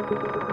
तकरीबन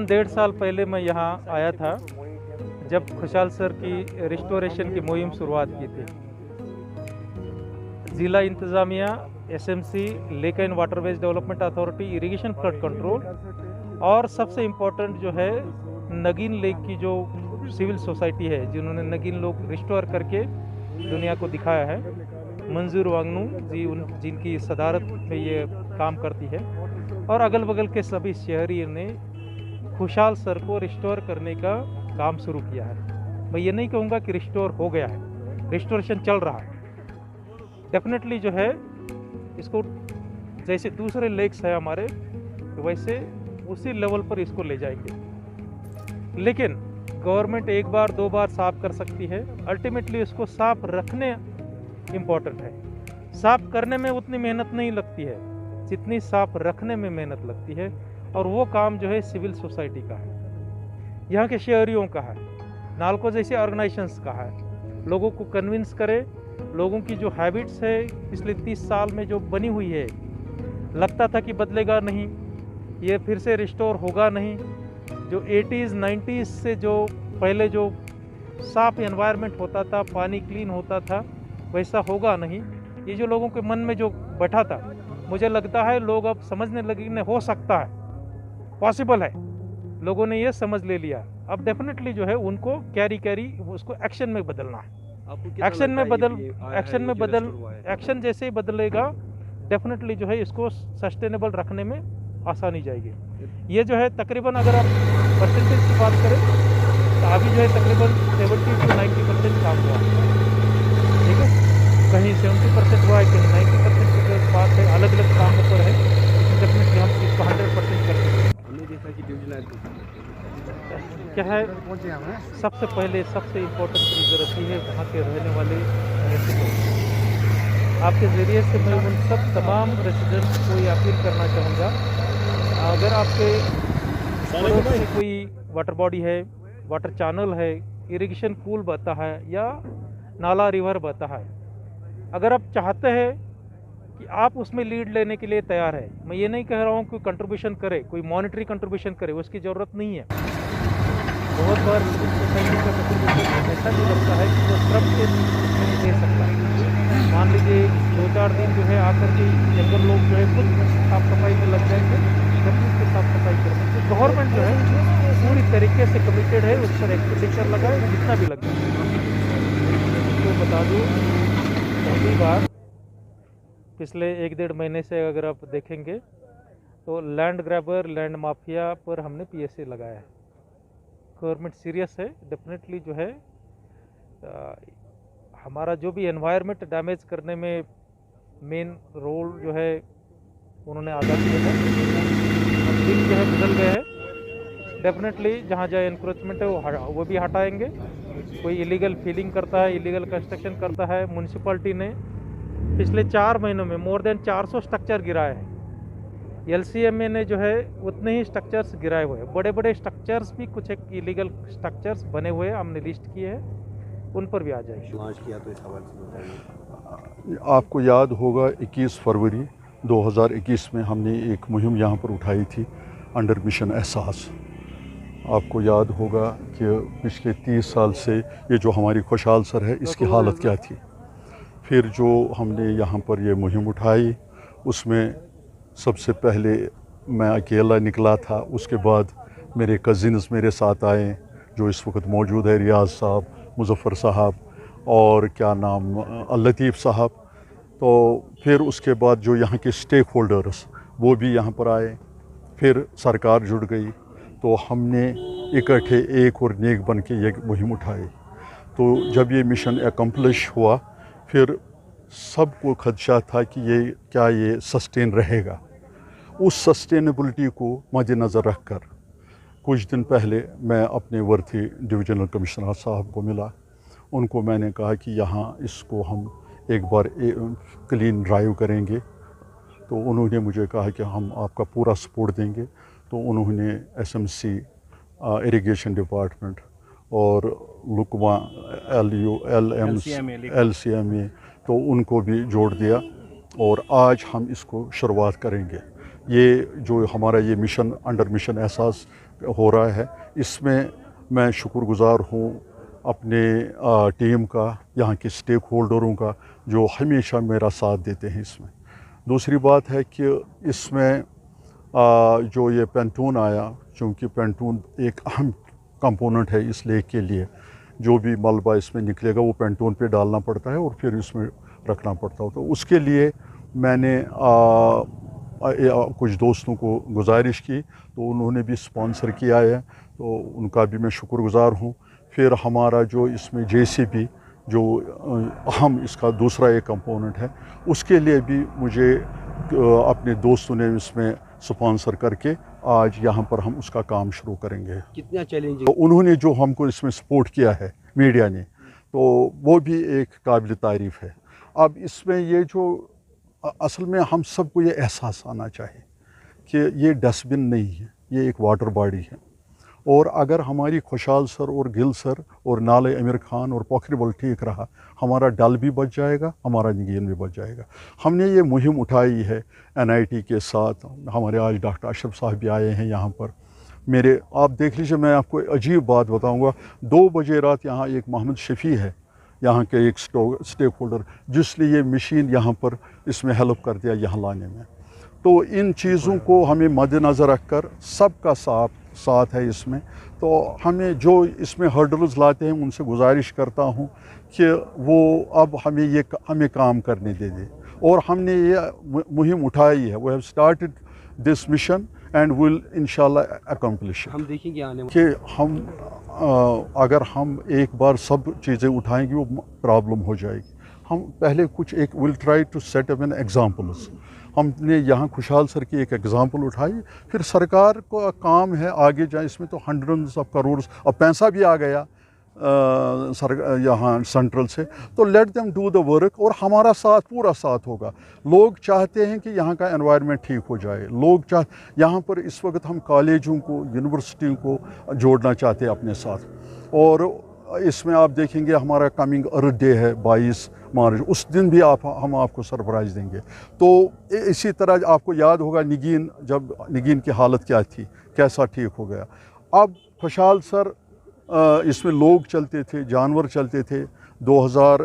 1.5 साल पहले मैं यहाँ आया था जब खुशहाल सर की रिस्टोरेशन की मुहिम शुरुआत की थी। ज़िला इंतज़ामिया, SMC, Lake and Waterways Development Authority, irrigation flood control और सबसे इम्पोर्टेंट जो है नगीन लेक की जो सिविल सोसाइटी है जिन्होंने नगीन लोग रिस्टोर करके दुनिया को दिखाया है, मंजूर वांगनू जी जिनकी सदारत में ये काम करती है, और अगल बगल के सभी शहरियों ने खुशहाल सर को रिस्टोर करने का काम शुरू किया है। मैं ये नहीं कहूँगा कि रिस्टोर हो गया है, रिस्टोरेशन चल रहा है। डेफिनेटली जो है इसको जैसे दूसरे लेक्स है हमारे वैसे उसी लेवल पर इसको ले जाएंगे, लेकिन गवर्नमेंट एक बार 2 बार साफ कर सकती है, अल्टीमेटली इसको साफ रखने इम्पोर्टेंट है। साफ करने में उतनी मेहनत नहीं लगती है जितनी साफ रखने में मेहनत लगती है, और वो काम जो है सिविल सोसाइटी का है, यहाँ के शहरियों का है, नालको जैसे ऑर्गेनाइजेशंस का है। लोगों को कन्विंस करे, लोगों की जो हैबिट्स है पिछले 30 साल में जो बनी हुई है, लगता था कि बदलेगा नहीं, ये फिर से रिस्टोर होगा नहीं, जो 80s 90s से जो पहले जो साफ एनवायरनमेंट होता था, पानी क्लीन होता था, वैसा होगा नहीं। ये जो लोगों के मन में जो बैठा था, मुझे लगता है लोग अब समझने लगे कि हो सकता है, पॉसिबल है, लोगों ने ये समझ ले लिया। अब डेफिनेटली जो है उनको कैरी उसको एक्शन में बदलना है। एक्शन जैसे ही बदलेगा डेफिनेटली जो है इसको सस्टेनेबल रखने में आसानी जाएगी। ये जो है तकरीबन अगर आप परसेंटेज की बात करें तो अभी जो है तकरीबन 70 से 90% काम हुआ, ठीक है, कहीं 70% हुआ है, कहीं 90% की जो बात है अलग अलग कामों पर है, डेफिनेटली हम इसको 100% कर सकते हैं। क्या है, सबसे पहले सबसे इम्पोर्टेंट चीज़ रहती है वहाँ के रहने वाले रेसिडेंट्स। आपके ज़रिए से मैं उन सब तमाम रेसिडेंट्स को ये अपील करना चाहूँगा, अगर आपके पड़ोस में कोई वाटर बॉडी है, वाटर चैनल है, इरिगेशन पूल बहता है या नाला रिवर बहता है, अगर आप चाहते हैं कि आप उसमें लीड लेने के लिए तैयार है, मैं ये नहीं कह रहा हूँ कोई कंट्रीब्यूशन करे, कोई मॉनिटरी कंट्रीब्यूशन करे, उसकी ज़रूरत नहीं है। बहुत बार सोसाइटी का कंट्रीब्यूशन ऐसा भी लगता है कि वो श्रम के नहीं दे सकता। मान लीजिए 2-4 दिन जो है आकर के जंगल लोग जो है खुद साफ सफाई में लग जाएंगे, जमीन की साफ सफाई करेंगे। तो गवर्नमेंट जो है पूरी तरीके से कमिटेड है, उस पर एक्सपेंडिचर लगाए जितना भी लगे। तो बता दूँ, पहली बार पिछले 1-1.5 महीने से अगर आप देखेंगे तो लैंड ग्रैबर, लैंड माफिया पर हमने PSA लगाया है। गवर्नमेंट सीरियस है, डेफिनेटली जो है हमारा जो भी एनवायरनमेंट डैमेज करने में मेन रोल जो है उन्होंने अदा किया है, दिन जो है बदल गए हैं। डेफिनेटली जहाँ जहाँ इंक्रोचमेंट है वो भी हटाएंगे। कोई इलीगल फीलिंग करता है, इलीगल कंस्ट्रक्शन करता है, म्यूनसिपैलिटी ने पिछले 4 महीनों में मोर देन 400 स्ट्रक्चर गिराए हैं। LCMA ने जो है उतने ही स्ट्रक्चर्स गिराए हुए हैं, बड़े बड़े स्ट्रक्चर्स भी, कुछ एक इलीगल स्ट्रक्चर्स बने हुए हैं, हमने लिस्ट किए हैं, उन पर भी आ जाएंगे। लॉन्च किया तो इस हवाले से बताइए। आपको याद होगा 21 फरवरी 2021 में हमने एक मुहिम यहाँ पर उठाई थी अंडर मिशन एहसास। आपको याद होगा कि पिछले 30 साल से ये जो हमारी खुशहाल सर है इसकी हालत क्या थी। फिर जो हमने यहाँ पर ये मुहिम उठाई उसमें सबसे पहले मैं अकेला निकला था, उसके बाद मेरे कज़िन्स मेरे साथ आए जो इस वक्त मौजूद है, रियाज साहब, मुज़फ़्फ़र साहब और क्या नाम लतीफ़ साहब। तो फिर उसके बाद जो यहाँ के स्टेक होल्डर्स वो भी यहाँ पर आए, फिर सरकार जुड़ गई, तो हमने इकट्ठे एक और नेक बन के ये मुहिम उठाई। तो जब ये मिशन एकम्प्लिश हुआ, फिर सबको खदशा था कि ये सस्टेन रहेगा। उस सस्टेनेबिलिटी को मद्देनज़र रखकर कुछ दिन पहले मैं अपने वर्थी डिविजनल कमिश्नर साहब को मिला। उनको मैंने कहा कि यहाँ इसको हम एक बार क्लीन ड्राइव करेंगे। तो उन्होंने मुझे कहा कि हम आपका पूरा सपोर्ट देंगे। तो उन्होंने एसएमसी, इरिगेशन डिपार्टमेंट और लुकमा, LCMA तो उनको भी जोड़ दिया और आज हम इसको शुरुआत करेंगे। ये जो हमारा ये मिशन अंडर मिशन एहसास हो रहा है, इसमें मैं शुक्रगुज़ार हूँ अपने टीम का, यहाँ के स्टेक होल्डरों का, जो हमेशा मेरा साथ देते हैं इसमें। दूसरी बात है कि इसमें जो ये पेंटून आया, चूँकि पेंटून एक अहम कंपोनेंट है इस लेक के लिए, जो भी मलबा इसमें निकलेगा वो पेंटून पे डालना पड़ता है और फिर इसमें रखना पड़ता है। तो उसके लिए मैंने कुछ दोस्तों को गुजारिश की, तो उन्होंने भी स्पॉन्सर किया है, तो उनका भी मैं शुक्रगुज़ार हूँ। फिर हमारा जो इसमें JCB जो अहम इसका दूसरा एक कंपोनेंट है, उसके लिए भी मुझे अपने दोस्तों ने इसमें स्पॉन्सर करके आज यहाँ पर हम उसका काम शुरू करेंगे। कितना चैलेंजिंग तो उन्होंने जो हमको इसमें सपोर्ट किया है मीडिया ने, तो वो भी एक काबिल तारीफ़ है। अब इसमें ये जो असल में हम सबको ये एहसास आना चाहिए कि ये डस्टबिन नहीं है, ये एक वाटर बॉडी है। और अगर हमारी खुशहाल सर और गिल सर और नाले अमीर खान और पोखरीबल ठीक रहा, हमारा डल भी बच जाएगा, हमारा नगीन भी बच जाएगा। हमने ये मुहिम उठाई है NIT के साथ। हमारे आज डॉक्टर अशरफ साहब भी आए हैं यहाँ पर। मेरे आप देख लीजिए, मैं आपको अजीब बात बताऊँगा, 2 बजे रात यहाँ एक मोहम्मद शफ़ी है, यहाँ के एक स्टेक होल्डर, जिसने ये मशीन यहाँ पर इसमें हेल्प कर दिया यहाँ लाने में। तो इन चीज़ों को हमें मद्देनज़र रखकर सबका साथ है इसमें। तो हमें जो इसमें हर्डल्स लाते हैं उनसे गुजारिश करता हूँ कि वो अब हमें काम करने दे दें। और हमने ये मुहिम उठाई है, we have started this mission and will इंशाल्लाह अकम्प्लिश। हम देखेंगे आने कि हम अगर हम एक बार सब चीज़ें उठाएंगे वो प्रॉब्लम हो जाएगी। हम पहले कुछ एक will try to set up an examples. हमने यहाँ खुशहाल सर की एक एग्ज़ाम्पल उठाई, फिर सरकार को काम है आगे जाए। इसमें तो हंड्रेड्स ऑफ करोड़, अब पैसा भी आ गया यहाँ सेंट्रल से, तो let them do the work और हमारा पूरा साथ होगा। लोग चाहते हैं कि यहाँ का एनवायरनमेंट ठीक हो जाए। लोग यहाँ पर इस वक्त हम कॉलेजों को, यूनिवर्सिटियों को जोड़ना चाहते हैं अपने साथ। और इसमें आप देखेंगे हमारा कमिंग अर्थ डे है 22 मार्च, उस दिन भी हम आपको सरप्राइज़ देंगे। तो इसी तरह आपको याद होगा नगीन, जब नगीन की हालत क्या थी, कैसा ठीक हो गया। अब खुशहाल सर इसमें लोग चलते थे, जानवर चलते थे 2000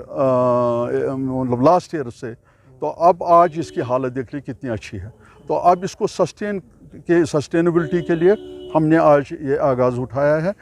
मतलब लास्ट ईयर से, तो अब आज इसकी हालत देख ली कितनी अच्छी है। तो अब इसको सस्टेनेबिलिटी के लिए हमने आज ये आगाज़ उठाया है।